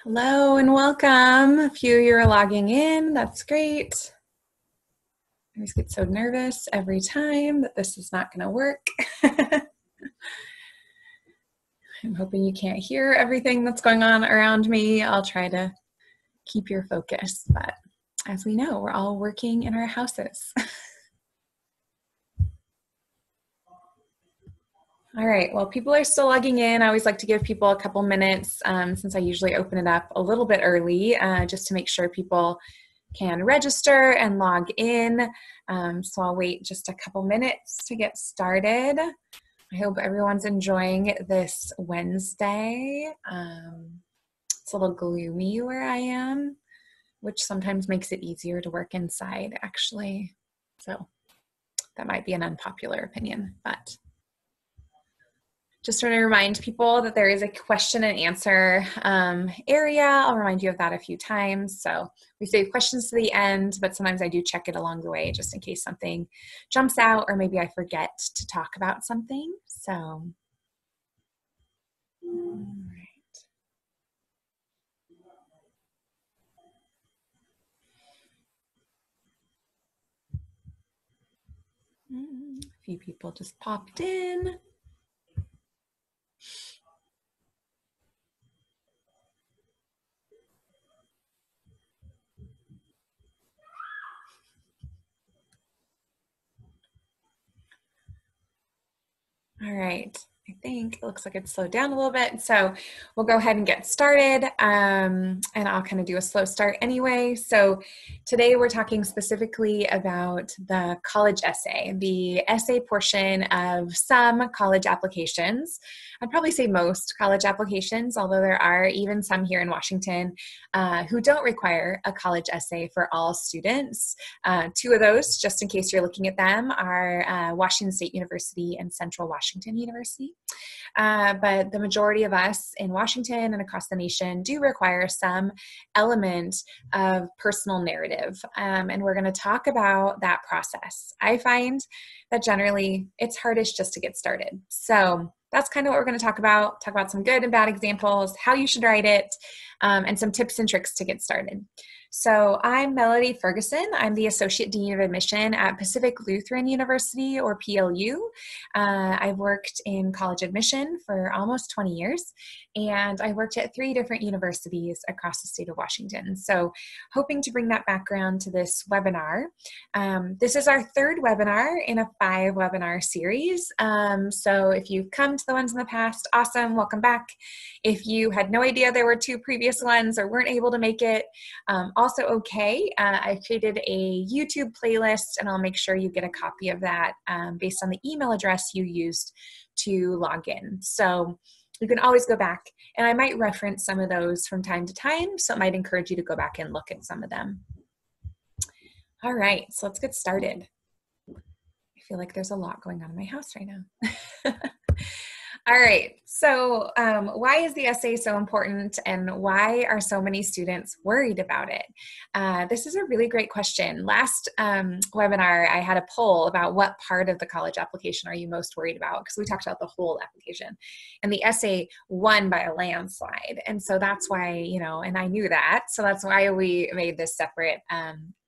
Hello and welcome. A few of you are logging in. That's great. I always get so nervous every time that this is not going to work. I'm hoping you can't hear everything that's going on around me. I'll try to keep your focus, but as we know, we're all working in our houses. All right, well, people are still logging in. I always like to give people a couple minutes since I usually open it up a little bit early just to make sure people can register and log in. So I'll wait just a couple minutes to get started. I hope everyone's enjoying this Wednesday. It's a little gloomy where I am, which sometimes makes it easier to work inside, actually. So that might be an unpopular opinion, but just want to remind people that there is a question and answer area. I'll remind you of that a few times. So we save questions to the end, but sometimes I do check it along the way just in case something jumps out or maybe I forget to talk about something. So, all right. A few people just popped in. All right. I think it looks like it's slowed down a little bit. So we'll go ahead and get started. And I'll kind of do a slow start anyway. So today we're talking specifically about the college essay, the essay portion of some college applications. I'd probably say most college applications, although there are even some here in Washington who don't require a college essay for all students. Two of those, just in case you're looking at them, are Washington State University and Central Washington University. But the majority of us in Washington and across the nation do require some element of personal narrative. And we're going to talk about that process. I find that generally it's hardest just to get started. So that's kind of what we're going to talk about some good and bad examples, how you should write it, and some tips and tricks to get started. So I'm Melody Ferguson. I'm the Associate Dean of Admission at Pacific Lutheran University, or PLU. I've worked in college admission for almost 20 years, and I worked at 3 different universities across the state of Washington. So hoping to bring that background to this webinar. This is our 3rd webinar in a 5-webinar series. So if you've come to the ones in the past, awesome, welcome back. If you had no idea there were 2 previous ones or weren't able to make it, also okay. I've created a YouTube playlist and I'll make sure you get a copy of that based on the email address you used to log in. So you can always go back, and I might reference some of those from time to time, so it might encourage you to go back and look at some of them. All right, so let's get started. I feel like there's a lot going on in my house right now. All right, so why is the essay so important, and why are so many students worried about it? This is a really great question. Last webinar, I had a poll about what part of the college application are you most worried about, because we talked about the whole application, and the essay won by a landslide. And so that's why, and I knew that, so that's why we made this separate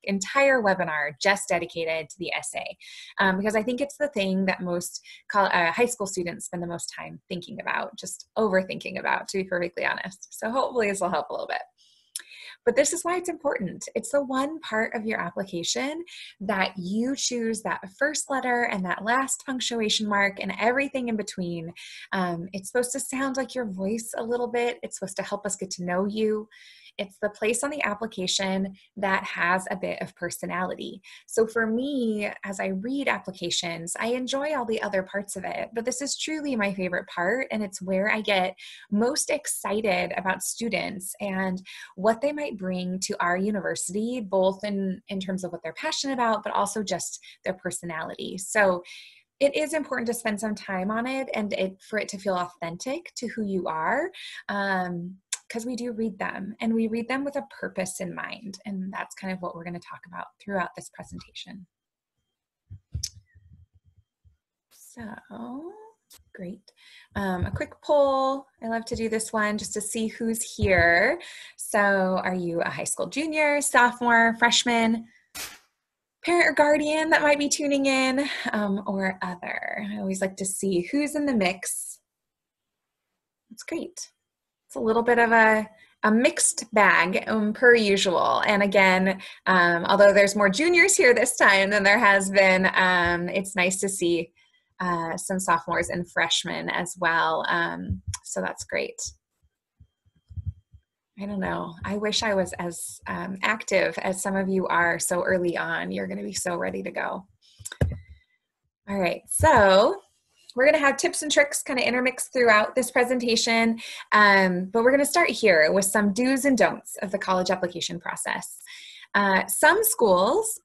entire webinar just dedicated to the essay, because I think it's the thing that most high school students spend the most time thinking about, just overthinking about, to be perfectly honest. So hopefully this will help a little bit. But this is why it's important. It's the one part of your application that you choose that first letter and that last punctuation mark and everything in between. It's supposed to sound like your voice a little bit. It's supposed to help us get to know you. It's the place on the application that has a bit of personality. So for me, as I read applications, I enjoy all the other parts of it, but this is truly my favorite part, and it's where I get most excited about students and what they might bring to our university, both in terms of what they're passionate about, but also just their personality. So it is important to spend some time on it and for it to feel authentic to who you are. Because we do read them, and we read them with a purpose in mind. And that's kind of what we're going to talk about throughout this presentation. So Great. A quick poll. I love to do this one just to see who's here. So are you a high school junior, sophomore, freshman, parent or guardian that might be tuning in, or other? I always like to see who's in the mix. That's great. It's a little bit of a mixed bag per usual. And again, although there's more juniors here this time than there has been, it's nice to see some sophomores and freshmen as well. So that's great. I don't know. I wish I was as active as some of you are so early on. You're going to be so ready to go. All right. So we're going to have tips and tricks kind of intermixed throughout this presentation, but we're going to start here with some do's and don'ts of the college application process. Some schools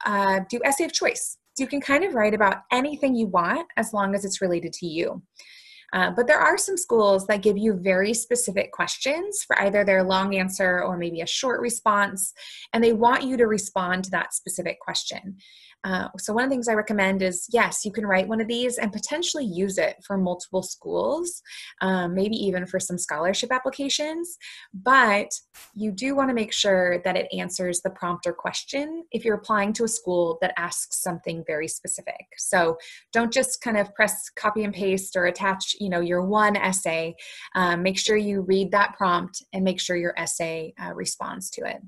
do essay of choice. So you can kind of write about anything you want as long as it's related to you. But there are some schools that give you very specific questions for either their long answer or maybe a short response, and they want you to respond to that specific question. So one of the things I recommend is, yes, you can write one of these and potentially use it for multiple schools, maybe even for some scholarship applications, but you do want to make sure that it answers the prompt or question if you're applying to a school that asks something very specific. So don't just kind of press copy and paste or attach, your one essay. Make sure you read that prompt and make sure your essay responds to it.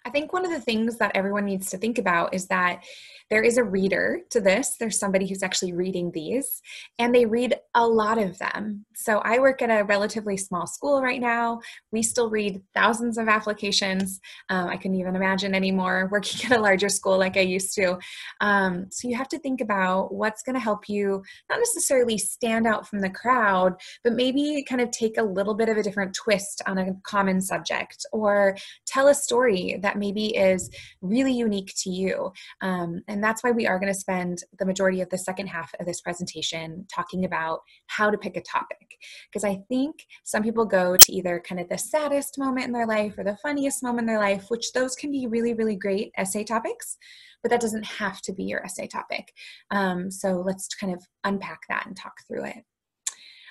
I think one of the things that everyone needs to think about is that there is a reader to this. There's somebody who's actually reading these, and they read a lot of them. So I work at a relatively small school right now. We still read thousands of applications. I couldn't even imagine anymore working at a larger school like I used to. So you have to think about what's going to help you not necessarily stand out from the crowd, but maybe kind of take a little bit of a different twist on a common subject, or tell a story that maybe is really unique to you. And that's why we are going to spend the majority of the second half of this presentation talking about how to pick a topic. Because I think some people go to either kind of the saddest moment in their life or the funniest moment in their life, which those can be really, really great essay topics, but that doesn't have to be your essay topic. So let's kind of unpack that and talk through it.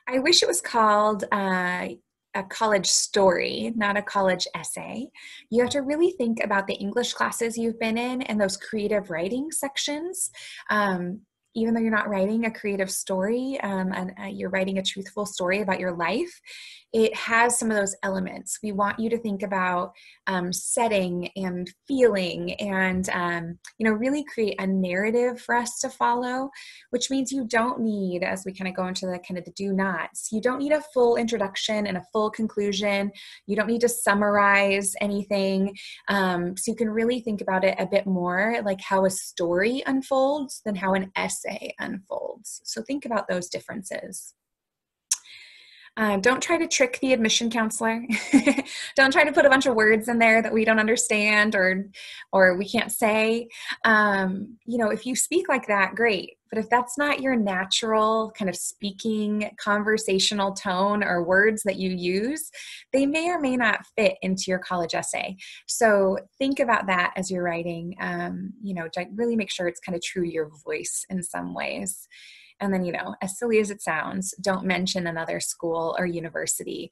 I wish it was called a college story, not a college essay. You have to really think about the English classes you've been in and those creative writing sections. Even though you're not writing a creative story, and you're writing a truthful story about your life, it has some of those elements. We want you to think about setting and feeling and, really create a narrative for us to follow, which means you don't need, as we kind of go into the kind of the do nots, you don't need a full introduction and a full conclusion. You don't need to summarize anything. So you can really think about it a bit more like how a story unfolds than how an essay unfolds. So think about those differences. Don't try to trick the admission counselor. Don't try to put a bunch of words in there that we don't understand or we can't say. If you speak like that, great. But if that's not your natural kind of speaking conversational tone or words that you use, they may or may not fit into your college essay. So think about that as you're writing. Really make sure it's kind of true to your voice in some ways. And then, as silly as it sounds, don't mention another school or university.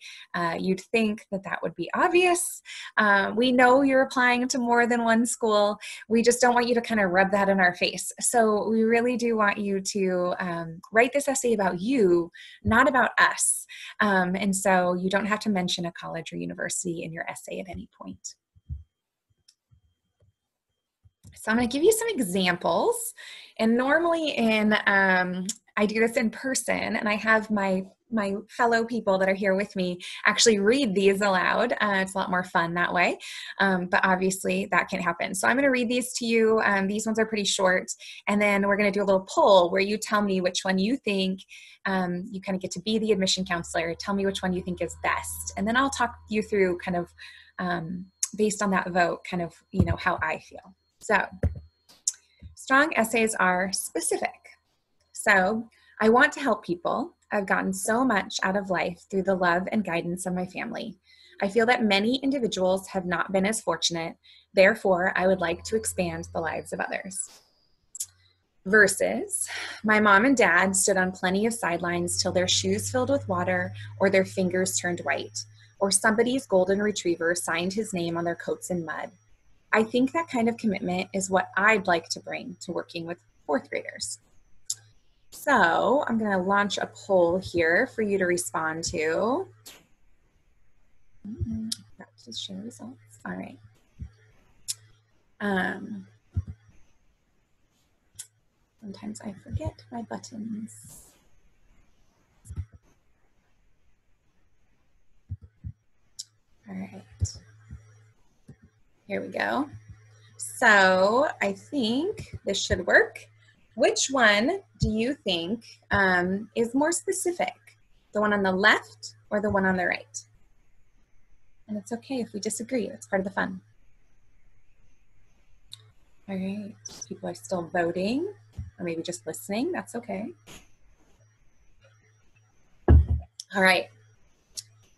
You'd think that would be obvious. We know you're applying to more than one school. We just don't want you to kind of rub that in our face. So we really do want you to write this essay about you, not about us. And so you don't have to mention a college or university in your essay at any point. So I'm going to give you some examples, and normally I do this in person, and I have my fellow people that are here with me actually read these aloud. It's a lot more fun that way, but obviously that can't happen. So I'm going to read these to you. These ones are pretty short, and then we're going to do a little poll where you tell me which one you think. You kind of get to be the admission counselor. Tell me which one you think is best, and then I'll talk you through kind of based on that vote, kind of how I feel. So, strong essays are specific. So, I want to help people. I've gotten so much out of life through the love and guidance of my family. I feel that many individuals have not been as fortunate. Therefore, I would like to expand the lives of others. Versus, my mom and dad stood on plenty of sidelines till their shoes filled with water or their fingers turned white, or somebody's golden retriever signed his name on their coats in mud. I think that kind of commitment is what I'd like to bring to working with fourth graders. So I'm going to launch a poll here for you to respond to. That just show results. All right. Sometimes I forget my buttons. All right. Here we go. So I think this should work. Which one do you think is more specific? The one on the left or the one on the right? And it's okay if we disagree. That's part of the fun. All right. People are still voting, or maybe just listening. That's okay. All right.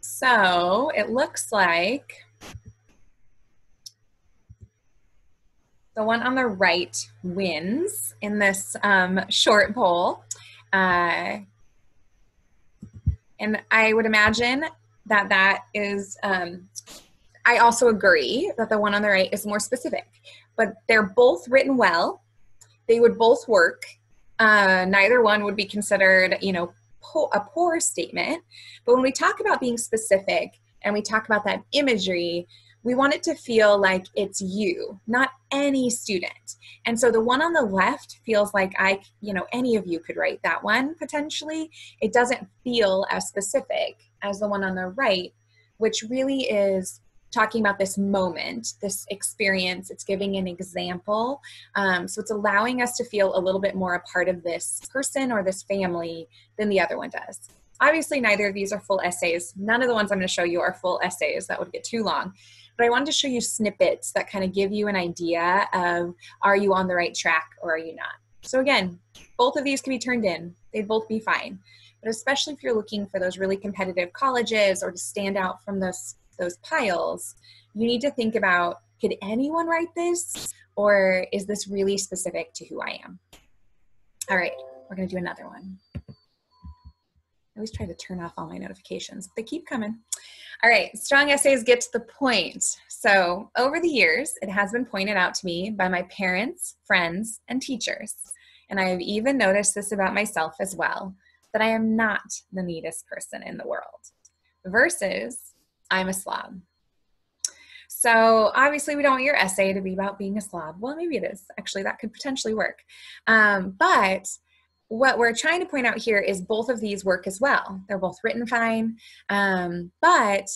So it looks like the one on the right wins in this short poll. And I would imagine that that is, I also agree that the one on the right is more specific, but they're both written well. They would both work. Neither one would be considered, you know, a poor statement. But when we talk about being specific and we talk about that imagery, we want it to feel like it's you, not any student. And so the one on the left feels like any of you could write that one potentially. It doesn't feel as specific as the one on the right, which really is talking about this moment, this experience. It's giving an example. So it's allowing us to feel a little bit more a part of this person or this family than the other one does. Obviously, neither of these are full essays. None of the ones I'm going to show you are full essays. That would get too long. But I wanted to show you snippets that kind of give you an idea of, are you on the right track or are you not? So again, both of these can be turned in. They'd both be fine. But especially if you're looking for those really competitive colleges or to stand out from those piles, you need to think about, could anyone write this? Or is this really specific to who I am? All right, we're going to do another one. I always try to turn off all my notifications, but they keep coming. All right, strong essays get to the point. So over the years, it has been pointed out to me by my parents, friends, and teachers, and I have even noticed this about myself as well, that I am not the neatest person in the world, versus I'm a slob. So obviously we don't want your essay to be about being a slob. Well, maybe it is. Actually, that could potentially work. But what we're trying to point out here is both of these work as well. They're both written fine, but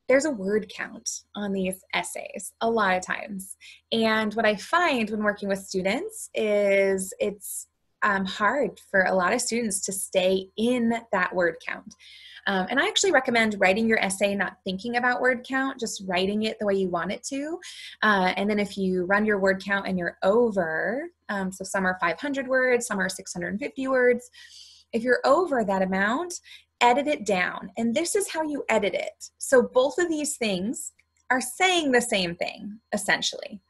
there's a word count on these essays a lot of times. And what I find when working with students is it's hard for a lot of students to stay in that word count. And I actually recommend writing your essay not thinking about word count, just writing it the way you want it to. And then if you run your word count and you're over, so some are 500 words, some are 650 words. If you're over that amount, edit it down. And this is how you edit it. So both of these things are saying the same thing, essentially.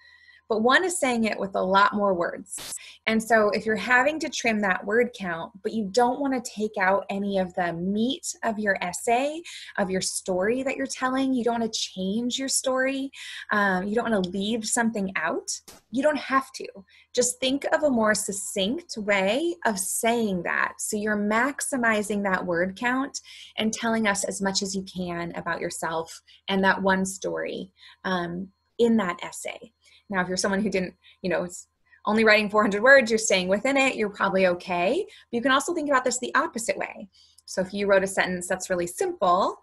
But one is saying it with a lot more words. And so if you're having to trim that word count, but you don't want to take out any of the meat of your essay, of your story that you're telling, you don't want to change your story, you don't want to leave something out, you don't have to. Just think of a more succinct way of saying that. So you're maximizing that word count and telling us as much as you can about yourself and that one story in that essay. Now, if you're someone who didn't, is only writing 400 words, you're staying within it, you're probably okay. But you can also think about this the opposite way. So if you wrote a sentence that's really simple,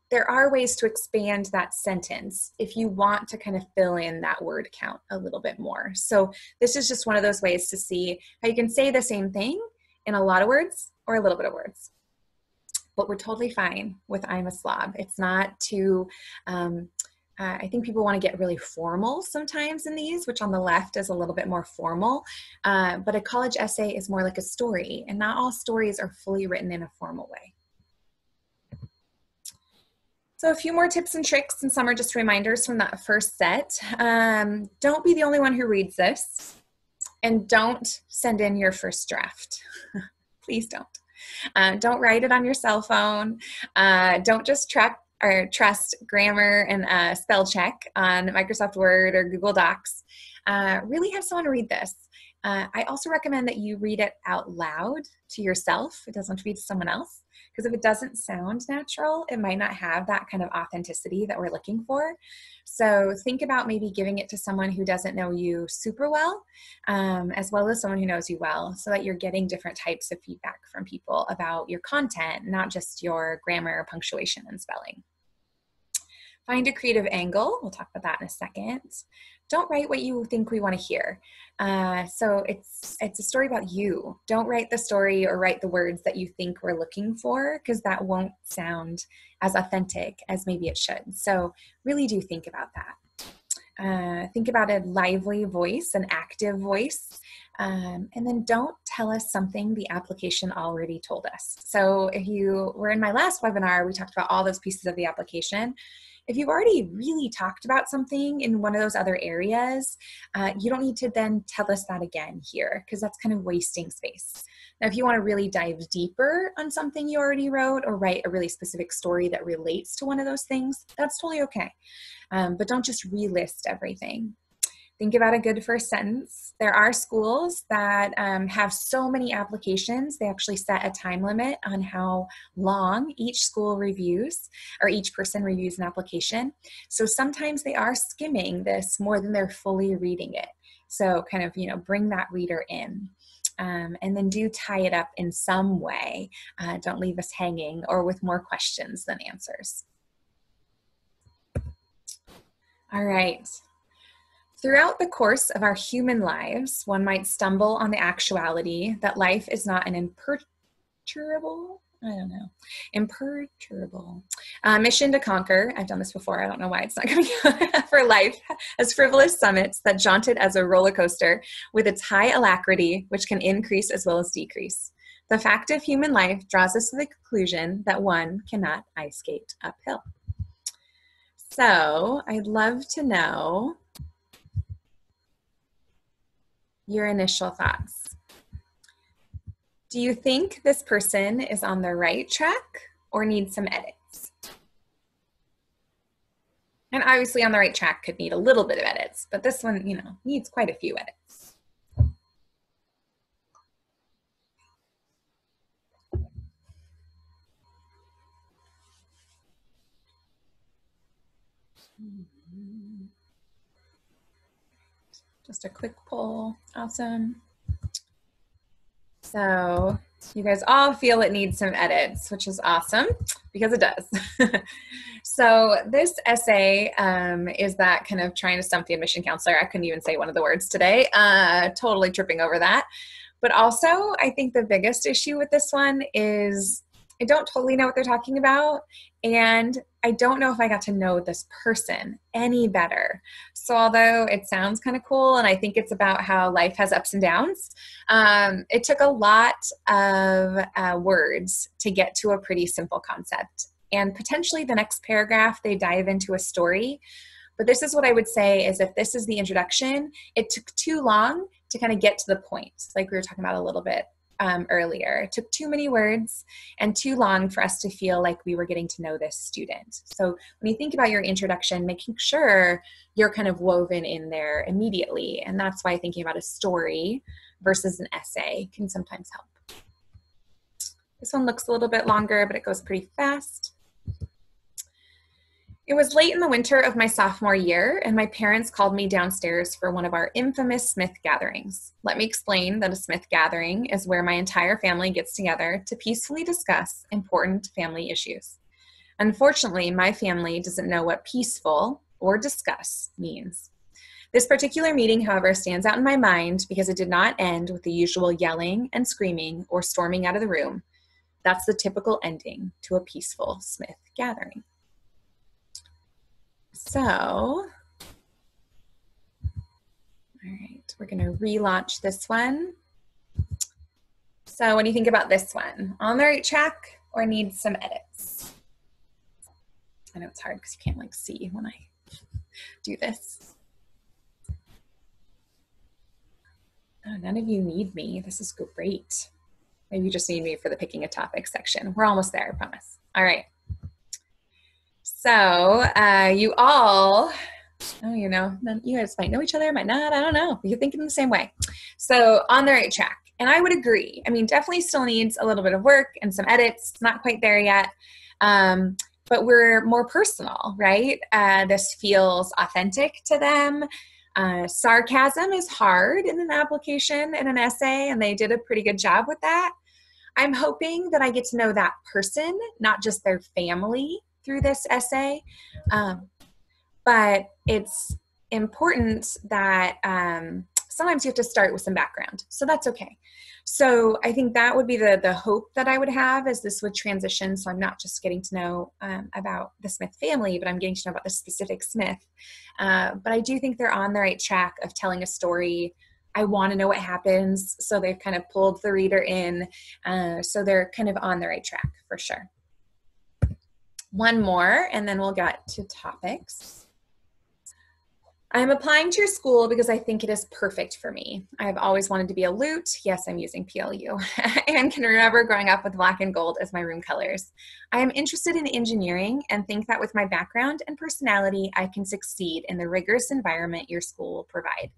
there are ways to expand that sentence if you want to kind of fill in that word count a little bit more. So this is just one of those ways to see how you can say the same thing in a lot of words or a little bit of words. But we're totally fine with I'm a slob. It's not too... I think people want to get really formal sometimes in these, which on the left is a little bit more formal, but a college essay is more like a story, and not all stories are fully written in a formal way. So a few more tips and tricks, and some are just reminders from that first set. Don't be the only one who reads this. And don't send in your first draft. Please don't. Don't write it on your cell phone. Don't just trust grammar and spell check on Microsoft Word or Google Docs. Really have someone read this. I also recommend that you read it out loud to yourself. It doesn't have to be to someone else, because if it doesn't sound natural, it might not have that kind of authenticity that we're looking for. So think about maybe giving it to someone who doesn't know you super well, as well as someone who knows you well, so that you're getting different types of feedback from people about your content, not just your grammar, punctuation, and spelling. Find a creative angle. We'll talk about that in a second. Don't write what you think we want to hear. So it's a story about you. Don't write the story or write the words that you think we're looking for, because that won't sound as authentic as maybe it should. So really do think about that. Think about a lively voice, an active voice. And then don't tell us something the application already told us. So if you were in my last webinar, we talked about all those pieces of the application. If you've already really talked about something in one of those other areas, you don't need to then tell us that again here, because that's kind of wasting space. Now, if you want to really dive deeper on something you already wrote, or write a really specific story that relates to one of those things, that's totally okay. But don't just relist everything. Think about a good first sentence. There are schools that have so many applications, they actually set a time limit on how long each school reviews, or each person reviews an application. So sometimes they are skimming this more than they're fully reading it. So kind of, bring that reader in. And then do tie it up in some way. Don't leave us hanging or with more questions than answers. All right. Throughout the course of our human lives, one might stumble on the actuality that life is not an imperturbable mission to conquer. I've done this before. I don't know why it's not coming out for life, as frivolous summits that jaunted as a roller coaster with its high alacrity, which can increase as well as decrease. The fact of human life draws us to the conclusion that one cannot ice skate uphill. So I'd love to know your initial thoughts. Do you think this person is on the right track or needs some edits? And obviously on the right track could need a little bit of edits, but this one, needs quite a few edits. Just a quick poll. Awesome. So you guys all feel it needs some edits, which is awesome, because it does. So this essay is that kind of trying to stump the admission counselor. I couldn't even say one of the words today. Totally tripping over that. But also, I think the biggest issue with this one is I don't totally know what they're talking about, and I don't know if I got to know this person any better. So although it sounds kind of cool, and I think it's about how life has ups and downs, it took a lot of words to get to a pretty simple concept. And potentially the next paragraph, they dive into a story. But this is what I would say is, if this is the introduction, it took too long to kind of get to the point, like we were talking about a little bit earlier. It took too many words and too long for us to feel like we were getting to know this student. So when you think about your introduction, making sure you're kind of woven in there immediately. And that's why thinking about a story versus an essay can sometimes help. This one looks a little bit longer, but it goes pretty fast. It was late in the winter of my sophomore year, and my parents called me downstairs for one of our infamous Smith gatherings. Let me explain that a Smith gathering is where my entire family gets together to peacefully discuss important family issues. Unfortunately, my family doesn't know what peaceful or discuss means. This particular meeting, however, stands out in my mind because it did not end with the usual yelling and screaming or storming out of the room. That's the typical ending to a peaceful Smith gathering. So, all right, we're going to relaunch this one. So what do you think about this one? On the right track or needs some edits? I know it's hard because you can't see when I do this. Oh, none of you need me. This is great. Maybe you just need me for the picking a topic section. We're almost there, I promise. All right. So you all, oh, you know, you guys might know each other, might not, I don't know. You're thinking the same way. So on the right track. And I would agree. I mean, definitely still needs a little bit of work and some edits. It's not quite there yet. But we're more personal, right? This feels authentic to them. Sarcasm is hard in an application, in an essay, and they did a pretty good job with that. I'm hoping that I get to know that person, not just their family through this essay. But it's important that sometimes you have to start with some background. So that's okay. So I think that would be the hope that I would have as this would transition. So I'm not just getting to know about the Smith family, but I'm getting to know about the specific Smith. But I do think they're on the right track of telling a story. I want to know what happens. So they've kind of pulled the reader in. So they're kind of on the right track for sure. One more, and then we'll get to topics. I'm applying to your school because I think it is perfect for me. I've always wanted to be a Lute. Yes, I'm using PLU. And can remember growing up with black and gold as my room colors. I am interested in engineering and think that with my background and personality, I can succeed in the rigorous environment your school will provide.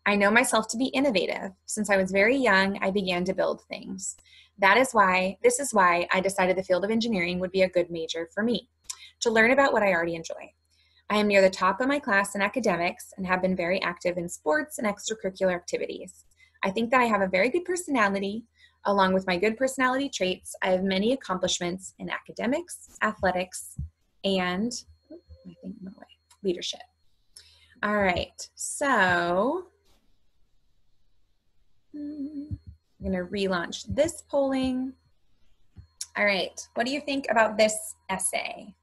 I know myself to be innovative. Since I was very young, I began to build things. This is why I decided the field of engineering would be a good major for me, to learn about what I already enjoy. I am near the top of my class in academics and have been very active in sports and extracurricular activities. I think that I have a very good personality. Along with my good personality traits, I have many accomplishments in academics, athletics, and leadership. All right, so I'm going to relaunch this polling. All right, what do you think about this essay?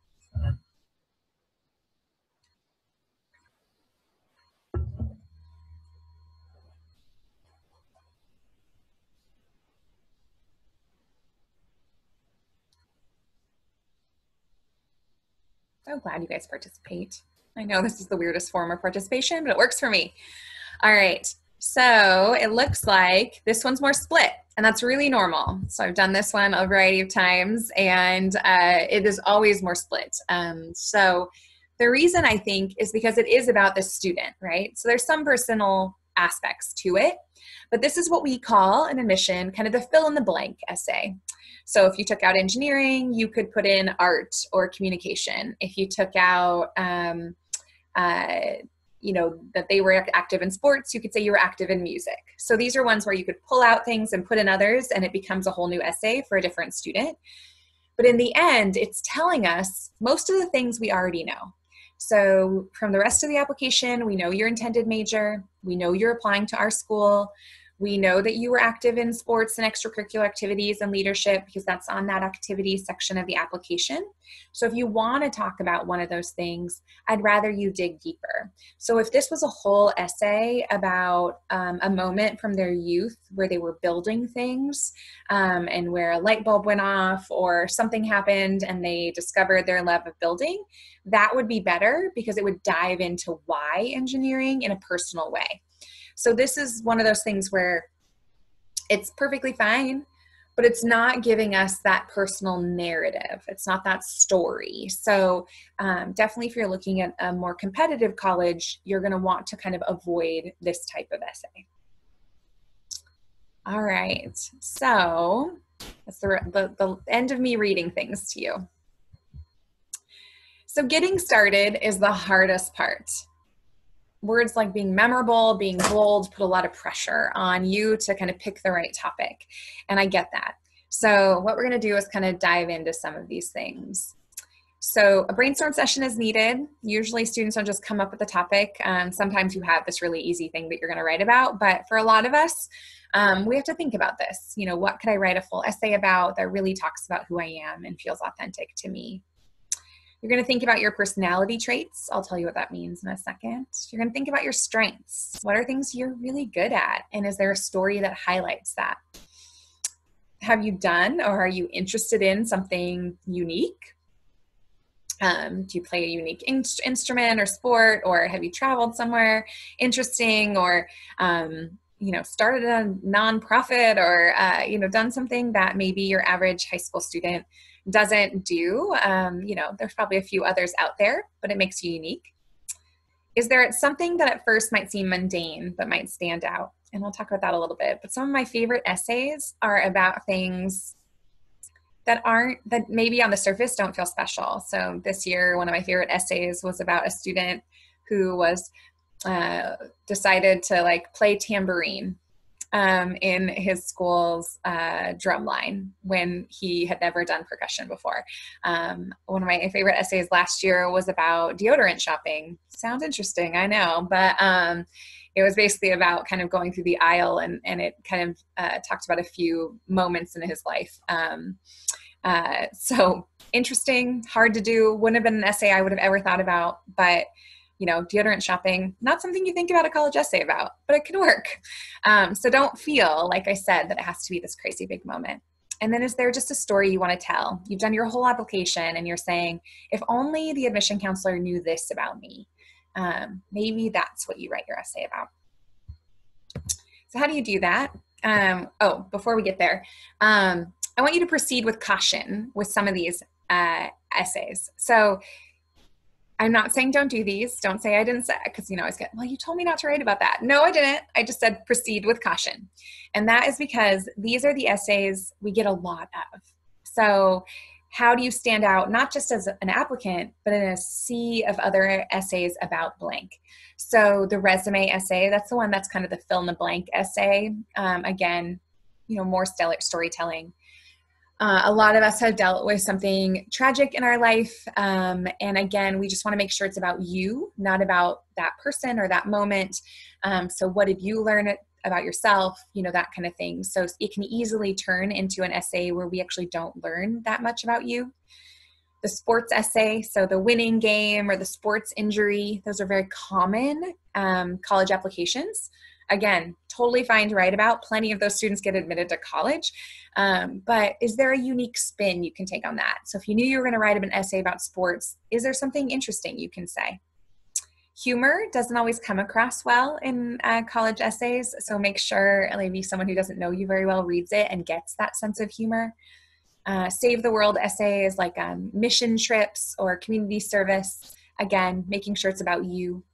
So glad you guys participate. I know this is the weirdest form of participation, but it works for me. All right, so it looks like this one's more split, and that's really normal. So I've done this one a variety of times, and it is always more split. So the reason I think is because it is about the student, right? So there's some personal aspects to it, but this is what we call an admission, kind of the fill in the blank essay. So if you took out engineering, you could put in art or communication. If you took out, you know, that they were active in sports, you could say you were active in music. So these are ones where you could pull out things and put in others, and it becomes a whole new essay for a different student. But in the end, it's telling us most of the things we already know. So from the rest of the application, we know your intended major, we know you're applying to our school, we know that you were active in sports and extracurricular activities and leadership because that's on that activity section of the application. So if you want to talk about one of those things, I'd rather you dig deeper. So if this was a whole essay about a moment from their youth where they were building things and where a light bulb went off or something happened and they discovered their love of building, that would be better because it would dive into why engineering in a personal way. So this is one of those things where it's perfectly fine, but it's not giving us that personal narrative. It's not that story. So definitely if you're looking at a more competitive college, you're going to want to kind of avoid this type of essay. All right, so that's the end of me reading things to you. So getting started is the hardest part. Words like being memorable, being bold, put a lot of pressure on you to kind of pick the right topic. And I get that. So what we're going to do is kind of dive into some of these things. So a brainstorm session is needed. Usually students don't just come up with a topic. Sometimes you have this really easy thing that you're going to write about. But for a lot of us, we have to think about this. You know, what could I write a full essay about that really talks about who I am and feels authentic to me? You're going to think about your personality traits. I'll tell you what that means in a second. You're going to think about your strengths. What are things you're really good at? And is there a story that highlights that? Have you done or are you interested in something unique? Do you play a unique instrument or sport, or have you traveled somewhere interesting, or started a nonprofit or, done something that maybe your average high school student doesn't do. There's probably a few others out there, but it makes you unique. Is there something that at first might seem mundane, but might stand out? And we'll talk about that a little bit. But some of my favorite essays are about things that maybe on the surface don't feel special. So this year, one of my favorite essays was about a student who was decided to play tambourine in his school's drum line when he had never done percussion before. One of my favorite essays last year was about deodorant shopping. Sounds interesting, I know, but it was basically about kind of going through the aisle, and it kind of talked about a few moments in his life. So interesting, hard to do, wouldn't have been an essay I would have ever thought about, but deodorant shopping, not something you think about a college essay about, but it can work. So don't feel, like I said, that it has to be this crazy big moment. And then is there just a story you want to tell? You've done your whole application and you're saying, if only the admission counselor knew this about me. Maybe that's what you write your essay about. So how do you do that? Before we get there, I want you to proceed with caution with some of these essays. So I'm not saying don't do these. Don't say I didn't say, because I always get, well, you told me not to write about that. No, I didn't. I just said proceed with caution. And that is because these are the essays we get a lot of. So how do you stand out, not just as an applicant, but in a sea of other essays about blank? So the resume essay, that's the one that's kind of the fill in the blank essay. Again, more stellar storytelling. A lot of us have dealt with something tragic in our life. And again, we just want to make sure it's about you, not about that person or that moment. So what did you learn about yourself? That kind of thing. So it can easily turn into an essay where we actually don't learn that much about you. The sports essay, so the winning game or the sports injury, those are very common college applications. Again, totally fine to write about. Plenty of those students get admitted to college. But is there a unique spin you can take on that? So if you knew you were going to write an essay about sports, is there something interesting you can say? Humor doesn't always come across well in college essays. So make sure maybe someone who doesn't know you very well reads it and gets that sense of humor. Save the world essays like mission trips or community service. Again, making sure it's about you.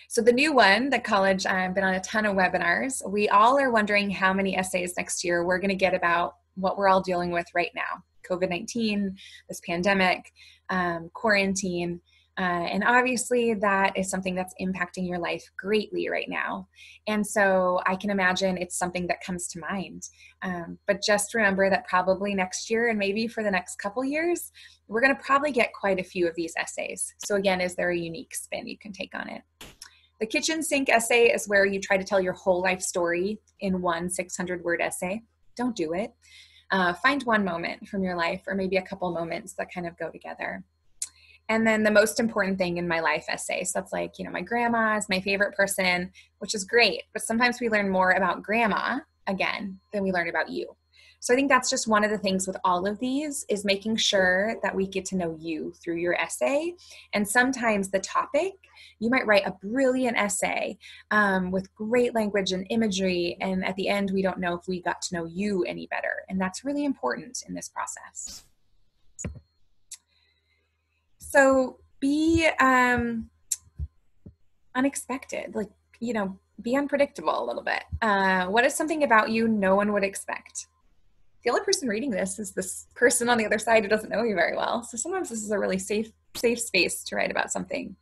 So the new one, the college, I've been on a ton of webinars. We all are wondering how many essays next year we're going to get about what we're all dealing with right now. COVID-19, this pandemic, quarantine. And obviously that is something that's impacting your life greatly right now. And so I can imagine it's something that comes to mind. But just remember that probably next year and maybe for the next couple years, we're going to probably get quite a few of these essays. So again, is there a unique spin you can take on it? The kitchen sink essay is where you try to tell your whole life story in one 600-word essay. Don't do it. Find one moment from your life or maybe a couple moments that kind of go together. And then the most important thing in my life essay. So that's like, my grandma is my favorite person, which is great. But sometimes we learn more about grandma, again, than we learn about you. So I think that's just one of the things with all of these is making sure that we get to know you through your essay. And sometimes the topic, you might write a brilliant essay with great language and imagery. And at the end, we don't know if we got to know you any better. And that's really important in this process. So be unexpected, be unpredictable a little bit. What is something about you no one would expect? The only person reading this is this person on the other side who doesn't know you very well. So sometimes this is a really safe space to write about something.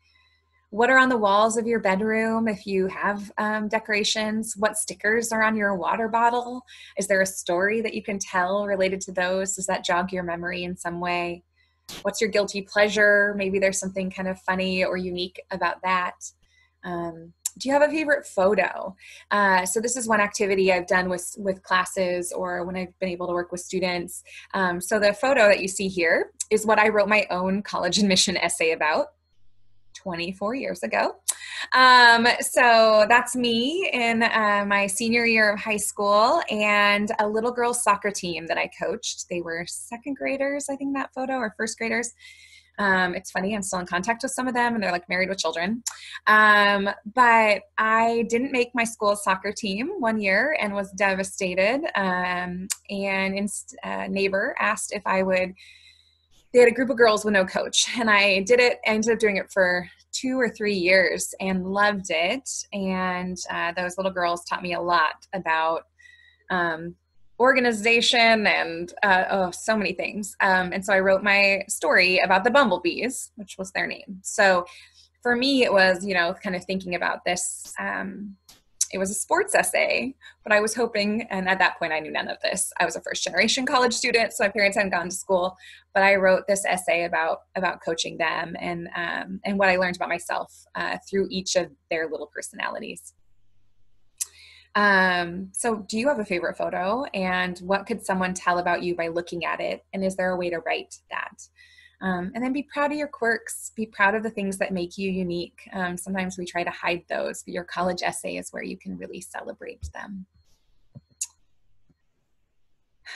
What are on the walls of your bedroom if you have decorations? What stickers are on your water bottle? Is there a story that you can tell related to those? Does that jog your memory in some way? What's your guilty pleasure? Maybe there's something kind of funny or unique about that. Do you have a favorite photo? So this is one activity I've done with classes or when I've been able to work with students. So the photo that you see here is what I wrote my own college admission essay about 24 years ago. So that's me in my senior year of high school and a little girls soccer team that I coached. They were second graders, I think, that photo, or first graders. It's funny, I'm still in contact with some of them and they're like married with children. But I didn't make my school's soccer team one year and was devastated. And a neighbor asked if I would, they had a group of girls with no coach, and I did it. I ended up doing it for 2 or 3 years and loved it. And those little girls taught me a lot about organization and so many things. And so I wrote my story about the bumblebees, which was their name. So for me, it was, kind of thinking about this. It was a sports essay, but I was hoping, and at that point I knew none of this. I was a first generation college student, so my parents hadn't gone to school, but I wrote this essay about coaching them and what I learned about myself through each of their little personalities. So do you have a favorite photo, and what could someone tell about you by looking at it? And is there a way to write that? And then be proud of your quirks, be proud of the things that make you unique. Sometimes we try to hide those, but your college essay is where you can really celebrate them.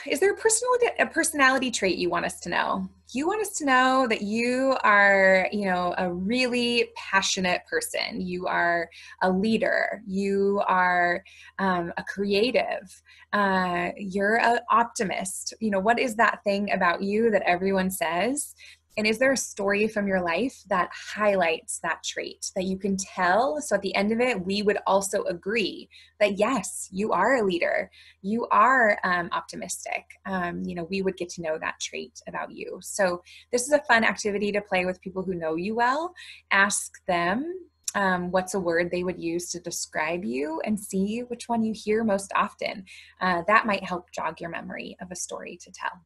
Is there a personality trait you want us to know? You want us to know that you are, a really passionate person. You are a leader. You are a creative. You're an optimist. What is that thing about you that everyone says? And is there a story from your life that highlights that trait that you can tell? So at the end of it, we would also agree that yes, you are a leader. You are optimistic. We would get to know that trait about you. So this is a fun activity to play with people who know you well. Ask them what's a word they would use to describe you and see which one you hear most often. That might help jog your memory of a story to tell.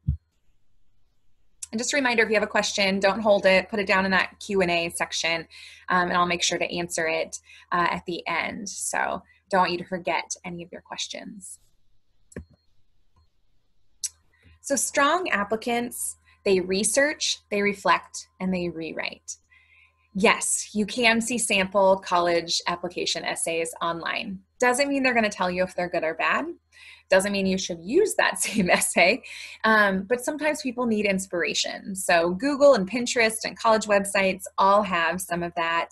And just a reminder, if you have a question, don't hold it, put it down in that Q&A section, and I'll make sure to answer it at the end. So don't want you to forget any of your questions. So strong applicants, they research, they reflect, and they rewrite. Yes, you can see sample college application essays online. Doesn't mean they're going to tell you if they're good or bad. Doesn't mean you should use that same essay, but sometimes people need inspiration. So Google and Pinterest and college websites all have some of that.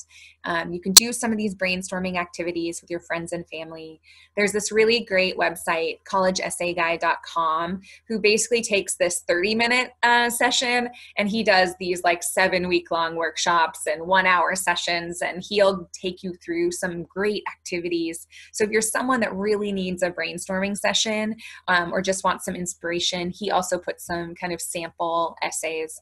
You can do some of these brainstorming activities with your friends and family. There's this really great website, collegeessayguy.com, who basically takes this 30-minute session, and he does these like 7-week-long workshops and 1-hour sessions, and he'll take you through some great activities. So if you're someone that really needs a brainstorming session, or just wants some inspiration, he also puts some kind of sample essays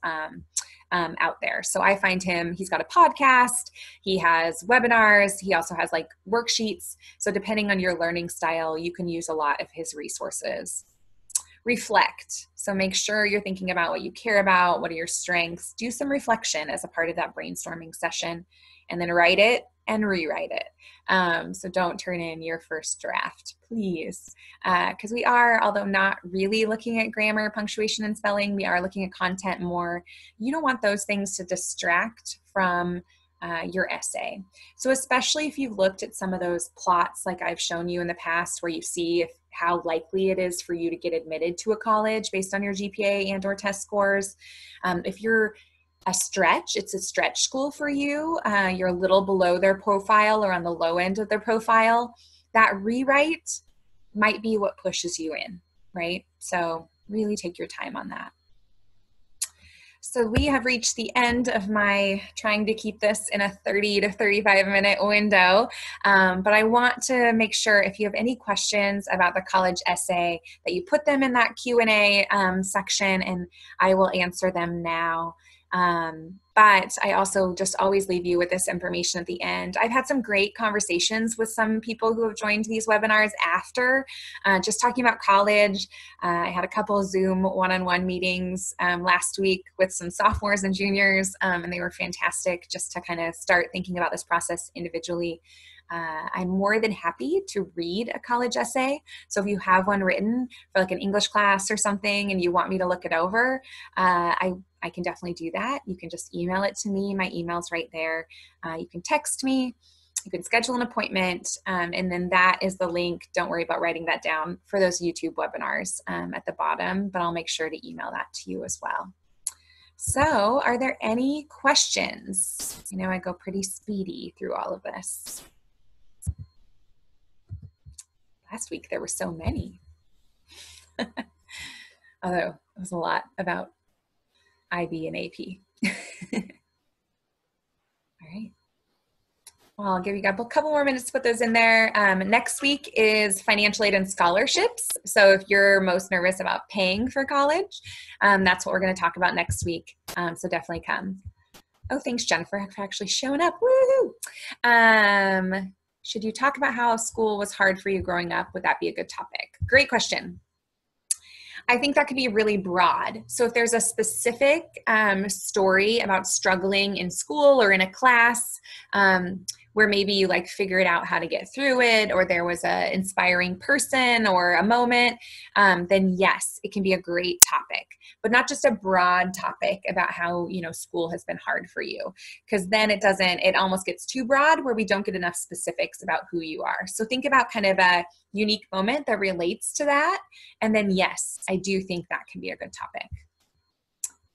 out there. So I find he's got a podcast, he has webinars, he also has like worksheets. So depending on your learning style, you can use a lot of his resources. Reflect. So make sure you're thinking about what you care about, what are your strengths. Do some reflection as a part of that brainstorming session, and then write it and rewrite it. So don't turn in your first draft, please. Because we are, although not really looking at grammar, punctuation, and spelling, we are looking at content more. You don't want those things to distract from your essay. So especially if you've looked at some of those plots like I've shown you in the past, where you see how likely it is for you to get admitted to a college based on your GPA and or test scores. If you're it's a stretch school for you, you're a little below their profile or on the low end of their profile, that rewrite might be what pushes you in, right? So really take your time on that. So we have reached the end of my trying to keep this in a 30 to 35-minute window, but I want to make sure if you have any questions about the college essay that you put them in that Q&A section, and I will answer them now. But I also just always leave you with this information at the end. I've had some great conversations with some people who have joined these webinars after, just talking about college. I had a couple of Zoom one-on-one meetings last week with some sophomores and juniors, and they were fantastic just to kind of start thinking about this process individually. I'm more than happy to read a college essay. So if you have one written for like an English class or something and you want me to look it over, I can definitely do that. You can just email it to me. My email's right there. You can text me. You can schedule an appointment. And then that is the link. Don't worry about writing that down for those YouTube webinars at the bottom, but I'll make sure to email that to you as well. So are there any questions? You know, I go pretty speedy through all of this. Last week there were so many. Although it was a lot about IB and AP. All right. Well, I'll give you a couple more minutes to put those in there. Next week is financial aid and scholarships. So if you're most nervous about paying for college, that's what we're going to talk about next week. So definitely come. Oh, thanks, Jennifer, for actually showing up. Woohoo! Should you talk about how school was hard for you growing up? Would that be a good topic? Great question. I think that could be really broad. So if there's a specific story about struggling in school or in a class, where maybe you like figured out how to get through it, or there was an inspiring person or a moment, then yes, it can be a great topic, but not just a broad topic about how, you know, school has been hard for you, because then it almost gets too broad where we don't get enough specifics about who you are. So think about kind of a unique moment that relates to that. And then yes, I do think that can be a good topic.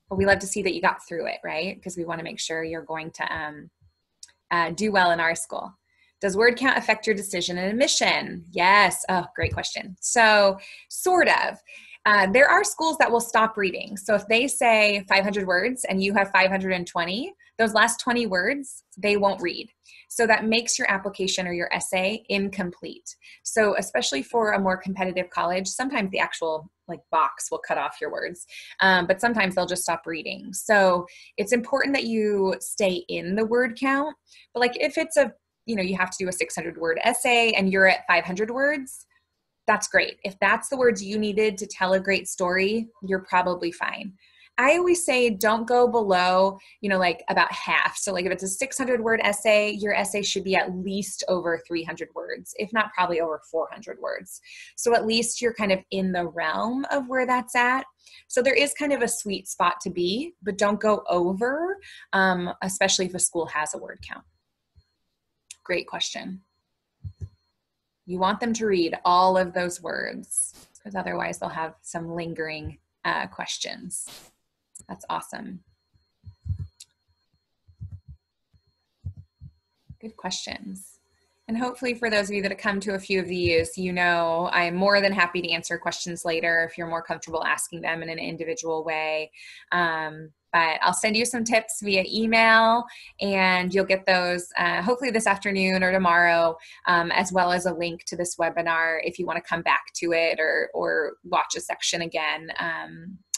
But we love to see that you got through it, right? Because we want to make sure you're going to do well in our school. Does word count affect your decision in admission? Yes. Oh, great question. So sort of. There are schools that will stop reading. So if they say 500 words and you have 520, those last 20 words, they won't read. So that makes your application or your essay incomplete. So especially for a more competitive college, sometimes the actual like box will cut off your words, but sometimes they'll just stop reading. So it's important that you stay in the word count. But like if it's you have to do a 600 word essay and you're at 500 words, that's great. If that's the words you needed to tell a great story, you're probably fine. I always say don't go below, like about half. So like if it's a 600 word essay, your essay should be at least over 300 words, if not probably over 400 words. So at least you're kind of in the realm of where that's at. So there is kind of a sweet spot to be, but don't go over, especially if a school has a word count. Great question. You want them to read all of those words because otherwise they'll have some lingering questions. That's awesome. Good questions. And hopefully for those of you that have come to a few of these, I'm more than happy to answer questions later if you're more comfortable asking them in an individual way. But I'll send you some tips via email and you'll get those hopefully this afternoon or tomorrow, as well as a link to this webinar if you want to come back to it or watch a section again.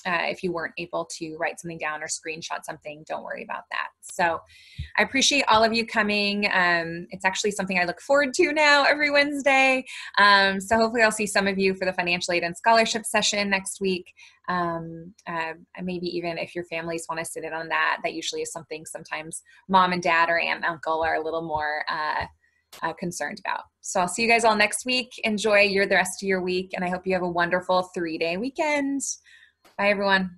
If you weren't able to write something down or screenshot something, don't worry about that. So I appreciate all of you coming. It's actually something I look forward to now every Wednesday. So hopefully I'll see some of you for the financial aid and scholarship session next week. Maybe even if your families want to sit in on that, that usually is something sometimes mom and dad or aunt and uncle are a little more concerned about. So I'll see you guys all next week. Enjoy the rest of your week, and I hope you have a wonderful 3-day weekend. Bye, everyone.